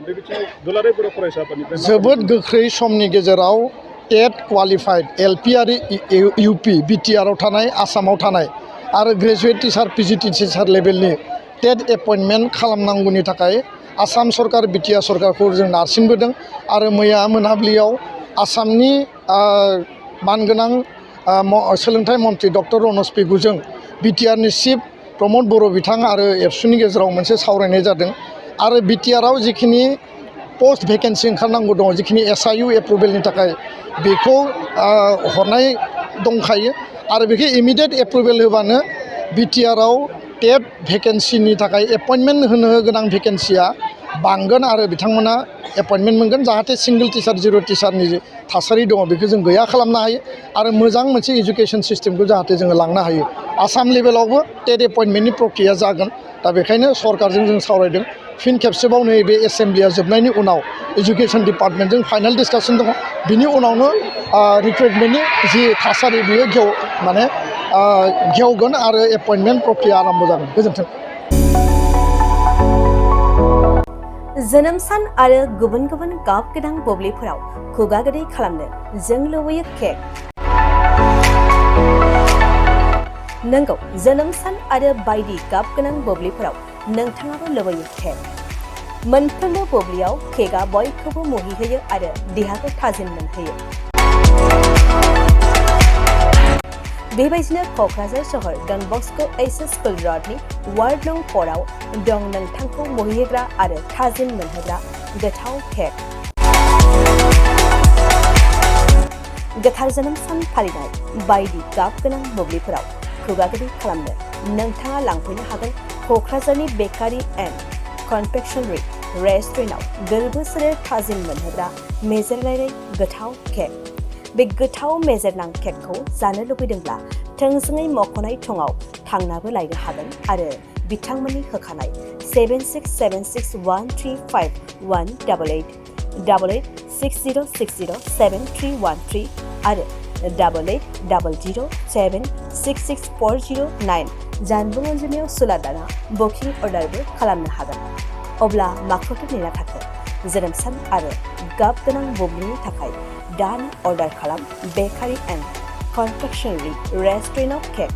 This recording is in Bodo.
बे बिथिङाव दुलाराय बर' फरायसाफोरनिफ्राय जोबोद गोख्रै समनि गेजेराव टेट क्वालिफाइड एलपि आरो इउपि बिटिआरआव थानाय आसामाव थानाय आरो ग्रेजुवेट टिचार पिजि टिचार लेभेलनि टेट एपइन्टमेन्ट खालामनांगौनि थाखाय आसाम सरकार बिटिआर सरकारखौ जों नारसिनबोदों आरो मैया मोनाबिलियाव आसामनि मानगोनां सोलोंथाइ मन्थ्रि डक्टर रनज पेगुजों बिटिआरनि चिफ प्रमद बर' बिथां आरो एबसुनि गेजेराव मोनसे सावरायनाय जादों आरो बिटिआरआव जिखिनि पस्ट भेकेन्सि ओंखारनांगौ दङ जिखिनि एसआइउ एप्रुभेलनि थाखाय बेखौ हरनाय दंखायो आरो बेखौ इमिडियेट एप्रुभेल होबानो बिटिआरआव टेट भेकेन्सिनि थाखाय एपइन्टमेन्ट होनो गोनां भेकेन्सिया बांगोन आरो बिथांमोना एपइन्टमेन्ट मोनगोन जाहाथे सिंगल टिचार जिर' टिचारनि थासारि दङ बेखौ जों गैया खालामनो हायो आरो मोजां मोनसे इडुकेसन सिस्टेमखौ जाहाथे जोङो लांनो हायो आसाम लेभेलावबो टेट एपइन्टमेन्टनि प्रक्रिया जागोन दा बेखायनो सरकारजों जों सावरायदों फिन खेबसेबाव नैबे एसेम्ब्लिया जोबनायनि उनाव एजुकेसन डिपार्टमेन्टजों फाइनाल डिसकासन दङ बिनि उनावनो रिक्रुटमेन्टनि जि थासारि बियो गेवगोन आरो एपइन्टमेन्ट प्रक्रिया आरम्भ जागोन गोजोन्थों। जोनोम सान आरो गुबुन गुबुन गाब गोनां बुब्लिफोराव खुगा गोदै खालामनो जों लुबैयो केक। नंगौ, जोनोम सान आरो बायदि गाब गोनां बुब्लिफोराव नोंथाङाबो लुबैयो केक। मोनफ्रोमबो बुब्लियाव केकआ बयखौबो मुहिहोयो आरो देहाखौ थाजिम मोनहोयो। बेबायदिनो क'क्राझार सहर Don Bosco' HS school र'डनि ward नं 4 आव दं नोंथांखौ मुहिहोग्रा आरो थाजिम मोनहोग्रा गोथाव केक। गोथार जोनोम सान फालिनाय बायदि गाब गोनां बुब्लिफोराव खुगा गोदै खालामनो नोंथाङा लांफैनो हागोन क'क्राझारनि बेकारि एन्ड कनफेक्शनारि रेस्टुरेन्टआव गोरबो सोलेर थाजिम मोनहोग्रा मेजेरलायनाय गोथाव केक। बे गोथाव मेजेरनां केकखौ जानो लुबैदोंब्ला थोंजोङै मख'नाय थंआव थांनाबो लायनो हागोन आरो बिथांमोननि होखानाय 767601351888 8860607313 आरो 880007664009 जानबुं अनजिमायाव सुलादाना बुकिं अर्डारबो खालामनो हागोन। अब्ला माखौथो नेना थाखो? जोनोम सान आरो गाब गोनां बुब्लिनि थाखाय दानो अर्डार खालाम बेकारि एन्ड कनफेक्शनारि रेस्टुरेन्टआव केक।